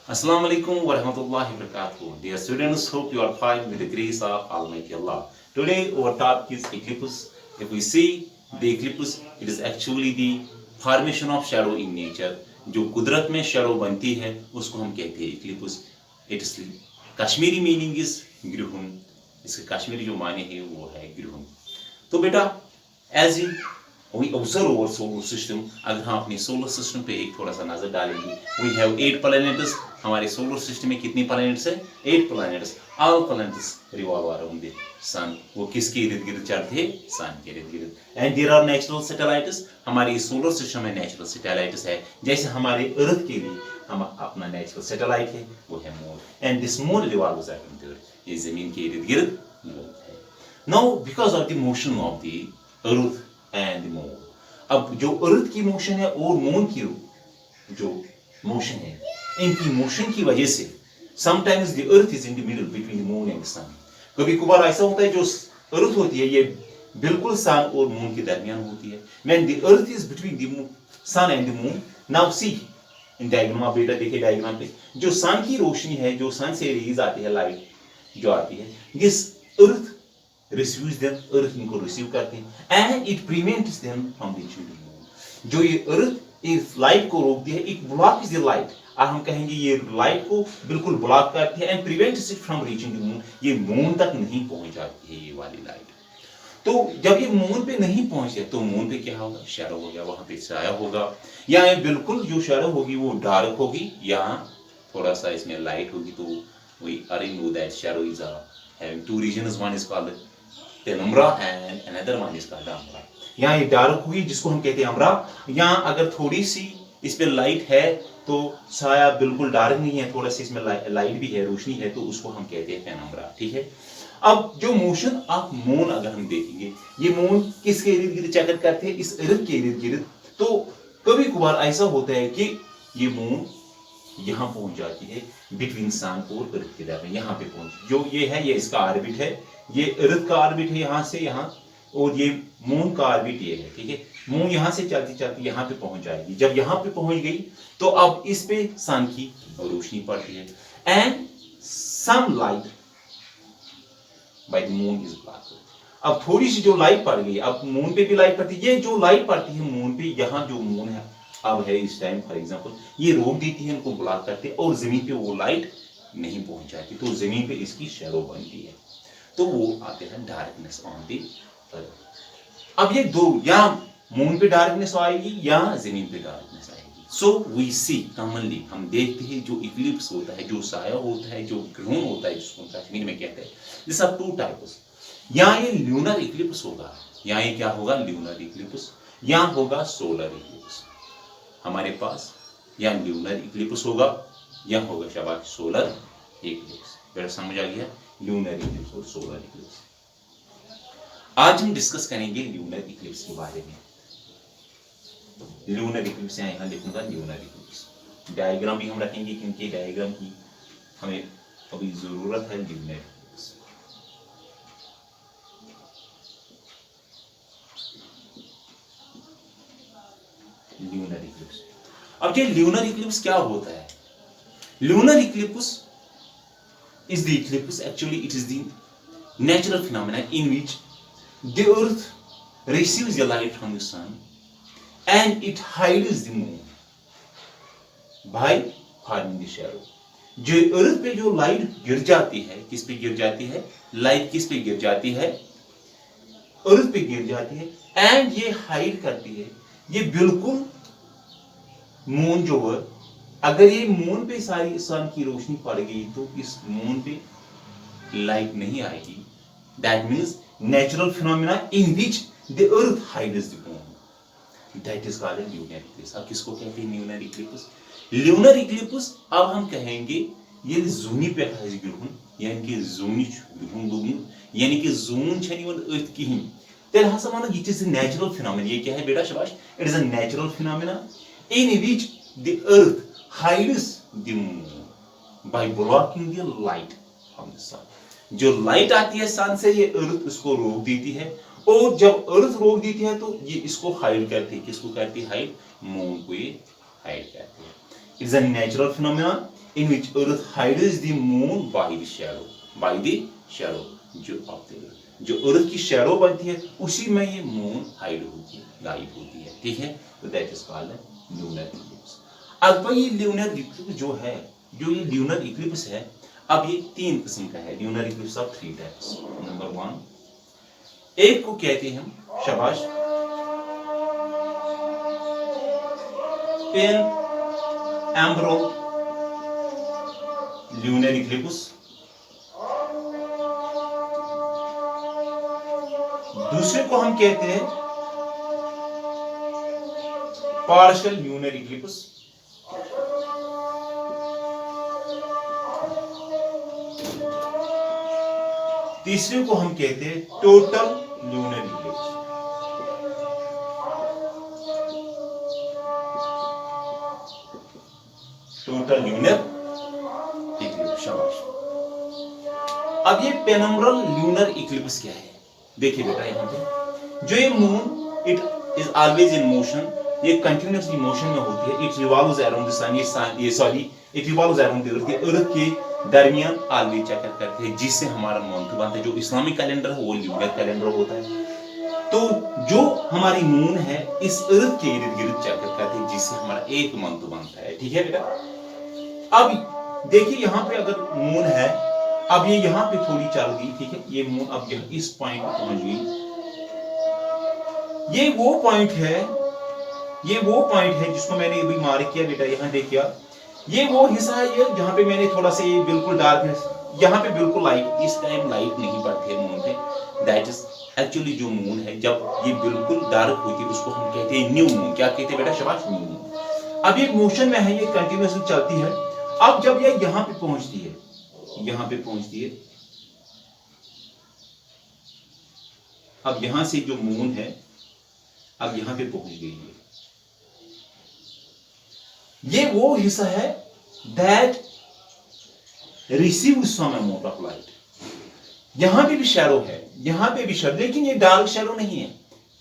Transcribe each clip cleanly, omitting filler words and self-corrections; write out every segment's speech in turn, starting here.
Assalamu alaikum wa rahmatullahi wa barakatuh. Dear students, hope you are fine with the grace of Almighty Allah. Today our topic is eclipse. If we see the eclipse, it is actually the formation of shadow in nature. जो कुदरत में shadow बनती है उसको हम कहते हैं eclipse. Its Kashmiri meaning is ग्रहण. इसके कश्मीरी जो माने हैं वो है ग्रहण. तो बेटा as in we observe our solar system. अगर हम अपने सोलर सिस्टम पे एक थोड़ा सा नजर डालेंगे, we have 8 planets. हमारे सोलर सिस्टम में कितनी planets है? 8 planets. All planets revolve around the sun. वो किसके इर्द गिर्द चलते हैं? सन के इर्द गिर्द. And there are natural satellites. हमारे सोलर सिस्टम में नेचुरल सैटेलाइट्स है. जैसे हमारे अर्थ के लिए हम अपना नेचुरल सैटेलाइट है वो है moon. And this moon revolves around the earth. ये जमीन के इर्द गिर्द घूमता है. Now because of the motion of the earth and the moon. अब जो अर्थ की मोशन है और मून की जो मोशन है, इनकी मोशन की वजह से sometimes the earth is in the middle between the moon and the sun. कभी कभार ऐसा होता है जो अर्थ होती है ये बिल्कुल सन और मून के दरमियान होती है. When the earth is between the sun and the moon, now see in diagram. आप बेटा देखिए डायग्राम पे जो सन की रोशनी है, जो सन से रेज आती है, लाइट जो आती है, this earth receives them, अर्थ इनको रिसीव करते हैं and it prevents them from reaching the moon. जो ये अर्थ इस लाइट को रोकती है, it blocks the light. और हम कहेंगे ये लाइट को बिल्कुल ब्लॉक करती है and prevents it from reaching the moon. ये मून तक नहीं पहुंच जाती है ये वाली लाइट. तो जब ये मून पे नहीं पहुंचे तो मून पे क्या होगा? शैडो हो गया, वहां पे छाया होगा. या ये बिल्कुल जो शैडो होगी वो डार्क होगी, यहाँ थोड़ा सा इसमें लाइट होगी. तो we already know that shadow is having two regions. One is called penumbra and another one is called umbra. यहाँ ये डार्क हुई जिसको हम कहते हैं अम्ब्रा. यहाँ अगर थोड़ी सी इस पे लाइट है तो छाया बिल्कुल डार्क नहीं है, थोड़ा सा इसमें लाइट भी है, रोशनी है, तो उसको हम कहते हैं पेनुम्ब्रा. ठीक है. अब जो मोशन ऑफ मून अगर हम देखेंगे, ये मून किसके इर्द गिर्द चक्कर करते हैं? इस अर्थ के इर्द गिर्द. तो कभी कभार ऐसा होता है कि ये मून यहाँ पहुंच जाती है बिटवीन सन और अर्थ के दरमियान. यहाँ पे पहुंच जो ये है, ये इसका ऑर्बिट है, ये अर्थ का ऑर्बिट है यहाँ से यहाँ, और ये मून का ऑर्बिट ये है. ठीक है. मून यहाँ से चलती चलती यहाँ पे पहुंच जाएगी. जब यहाँ पे पहुंच गई तो अब इस पे सन की रोशनी पड़ती है and some light by the moon is blocked. अब थोड़ी सी जो लाइट पड़ गई, अब मून पे भी लाइट पड़ती है. ये जो लाइट पड़ती है मून पे, यहाँ जो मून है अब है इस टाइम फॉर एग्जांपल, ये रोक देती है, इनको ब्लॉक करते हैं और जमीन पे वो लाइट नहीं पहुंच जाती, तो जमीन पे इसकी शैडो बनती है. तो वो आते हैं डार्कनेस ऑन दी अर्थ. अब ये दो, या मून पे डार्कनेस आएगी या जमीन पे डार्कनेस आएगी. सो वी सी कॉमनली हम देखते हैं जो इक्लिप्स होता है, जो साया होता है, जो ग्रहण होता है, जिसको कश्मीर में कहते हैं, दिस आर टू टाइप्स. या ये ल्यूनर इक्लिप्स होगा, या ये क्या होगा? Lunar Eclipse. या होगा सोलर इक्लिप्स. हमारे पास या ल्यूनर इक्लिप्स होगा या होगा शाबाश सोलर इक्लिप्स. बेटा समझ आ गया? ल्यूनर इक्लिप्स और सोलर इक्लिप्स. आज हम डिस्कस करेंगे ल्यूनर इक्लिप्स के बारे में. ल्यूनर इक्लिप्स यहाँ लिखूंगा ल्यूनर इक्लिप्स. डायग्राम भी हम रखेंगे क्योंकि डायग्राम की हमें अभी जरूरत है. Lunar eclipse, lunar eclipse. अब ये ल्यूनर इक्लिप्स क्या होता है? Lunar Eclipse is the eclipse. Actually it is the natural phenomena in which the earth receives the light from the sun and it hides the moon by forming the shadow. जो अर्थ पे जो light गिर जाती है, किस पे गिर जाती है? लाइट किस पे गिर जाती है? अर्थ पे गिर जाती है एंड ये हाइड करती है. ये बिल्कुल मून जो है, अगर ये मून पे सारी सन की रोशनी पड़ गई तो इस मून पे लाइट नहीं आएगी. That means natural phenomena in which the earth hides the moon, that is called lunar eclipse. अब किसको कहते हैं ल्यूनर इक्लिप्स? ल्यूनर इक्लिप्स अब हम कहेंगे ये जूनी पे है ग्रहण, यानी कि जूनी ग्रहण लोगन, यानी कि जून छ निवन अर्थ की. तेल हसा मानो it is a natural phenomena. ये क्या है बेटा शाबाश? It is a natural phenomena in which the earth hides the moon by blocking the light from the sun. जो लाइट आती है सन से ये अर्थ उसको रोक देती है, और जब अर्थ रोक देती है तो ये इसको हाइड करती है. किसको करती है हाइड? मून को ये हाइड करती है. It's a natural phenomena in which earth hides the moon by the shadow, जो of the earth, जो अर्थ की शैडो बनती है उसी में ये मून हाइड होती है, गायब होती है, ठीक है। तो that is called lunar eclipse. अब ये ल्यूनर इक्लिप्स जो है, जो ये ल्यूनर इक्लिप्स है, अब ये 3 किस्म का है। Lunar Eclipse of 3 types. Number 1, एक को कहते हैं हम, शाबाश, पेनुम्ब्रा ल्यूनर इक्लिप्स। दूसरे को हम कहते हैं पार्शियल ल्यूनर इक्लिप्स। तीसरे को हम कहते हैं total lunar Eclipse. Total lunar Eclipse, शाबाश। अब ये पेनम्ब्रल ल्यूनर इक्लिप्स क्या है? देखिए बेटा, यहाँ पे जो ये moon it is always in motion, ये कंटिन्यूअसली मोशन में होती है। It revolves around the sun, it revolves around the earth, earth के दरमियान ऑलवेज चक्कर करते हैं, जिससे हमारा मंथ बनता है। जो इस्लामिक कैलेंडर है वो ल्यूनर कैलेंडर होता है। तो जो हमारी मून है इस अर्थ के इर्द गिर्द चक्कर करते हैं, जिससे हमारा एक मंथ बनता है, ठीक है बेटा। अब देखिए यहाँ पे अगर मून है, अब ये यहाँ पे थोड़ी चल गई, ठीक है, ये मून अब इस पॉइंट पे पहुंच गई। ये वो पॉइंट है, ये वो पॉइंट है जिसको मैंने अभी मार्क किया बेटा, यहाँ देखिए, ये वो हिस्सा है ये जहाँ पे मैंने थोड़ा सा ये बिल्कुल डार्कनेस, यहाँ पे बिल्कुल लाइट, इस टाइम लाइट नहीं पड़ती है मून पे। दैट इज एक्चुअली जो मून है, जब ये बिल्कुल डार्क होती है उसको हम कहते हैं न्यू मून। क्या कहते हैं बेटा? शाबाश, न्यू मून। अब ये मोशन में है, ये कंटिन्यूअसली चलती है। अब जब ये यहाँ पे पहुंचती है, यहाँ पे पहुंचती है, अब यहां से जो मून है अब यहां पे पहुंच गई है। ये वो हिस्सा है that receives some amount of light. यहां पे भी शैडो है, यहां पे भी शैडो, लेकिन ये डार्क शैडो नहीं है।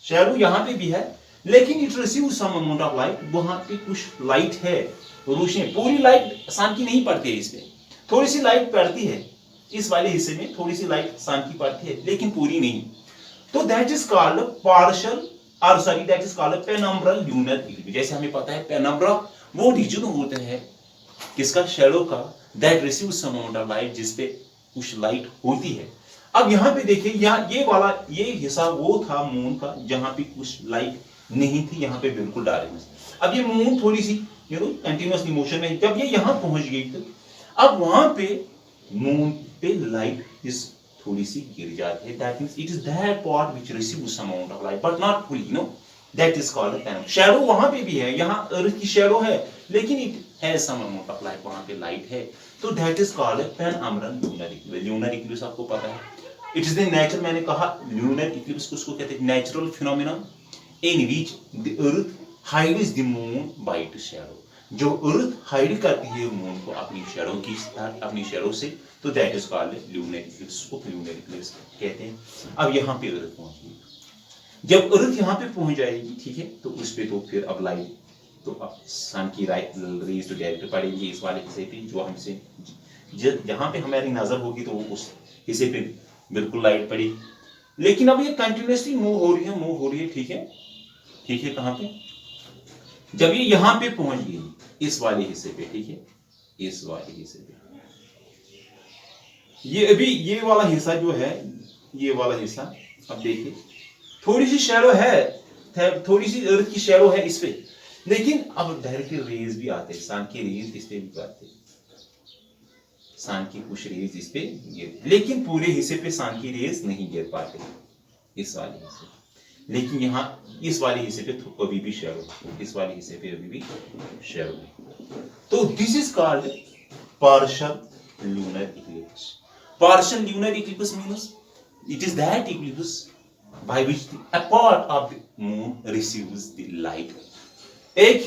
शैडो यहां पे भी है, लेकिन it receives some amount of light. वहां पे कुछ लाइट है, रोशनी। पूरी लाइट सन की नहीं पड़ती है, इस पे थोड़ी सी लाइट पड़ती है, इस वाले हिस्से में थोड़ी सी लाइट सन की पड़ती है, लेकिन पूरी नहीं। तो दैट इज कॉल्ड पार्शियल, और sorry that is called penumbral lunar eclipse. जैसे हमें पता है पेनम्ब्रा वो रीजन होता है किसका? शैडो का, that receives some amount of light, जिस पे कुछ लाइट होती है। अब यहाँ पे देखिए, यहाँ ये वाला ये हिस्सा वो था मून का जहां पे कुछ लाइट नहीं थी, यहाँ पे बिल्कुल डार्कनेस। अब ये मून थोड़ी सी कंटिन्यूअसली मोशन में, जब ये यहाँ पहुंच गई तो अब वहां पे मून पे लाइट इस थोड़ी सी गिर जाती है। That means it is that part which receives some amount of light but not fully, that is called penumbra. Shadow वहां पे भी है, यहाँ अर्थ की शैडो है, लेकिन it has some amount of light, वहां पे लाइट है। तो that is called penumbral lunar eclipse. Lunar eclipse आपको पता है, इट इज द नेचर, मैंने कहा ल्यूनर इक्लिप्स को उसको कहते हैं natural phenomena in which the earth hides the moon by its shadow. जो अर्थ हाइड करती है मून को अपनी शैडो की, अपनी शैडो से, तो that is called lunar Eclipse, को ल्यूनर इक्लिप्स कहते हैं। अब यहाँ पे अर्थ पहुंच गई, जब अर्थ यहाँ पे पहुंच जाएगी, ठीक है, तो उस पे तो फिर अब लाइट, तो अब सन की रेज तो डायरेक्ट पड़ेगी इस वाले हिस्से पे, जो हमसे जहाँ पे हमारी नजर होगी तो वो उस हिस्से पे बिल्कुल लाइट पड़ेगी। लेकिन अब ये कंटिन्यूसली मूव हो रही है, ठीक है, ठीक है। कहाँ पे? जब ये यहाँ पे पहुंच गई इस वाले हिस्से पे, ठीक है, इस वाले हिस्से पे, ये अभी ये वाला हिस्सा जो है, ये वाला हिस्सा, अब देखिए थोड़ी सी शैडो है, थोड़ी सी अर्थ की शैडो है इस पे, लेकिन अब डायरेक्ट रेज भी आते हैं, सन की रेज इस पे भी आते हैं, सन की कुछ रेज इस पे गिर, लेकिन पूरे हिस्से पे सन की रेज नहीं गिर पाते इस वाले हिस्से। लेकिन यहाँ इस वाले हिस्से पे तो अभी भी शैडो, इस वाले हिस्से पे अभी भी शैडो। तो this is called partial lunar Eclipse. Partial lunar Eclipse means it is that eclipse by which a part of the moon receives the light। एक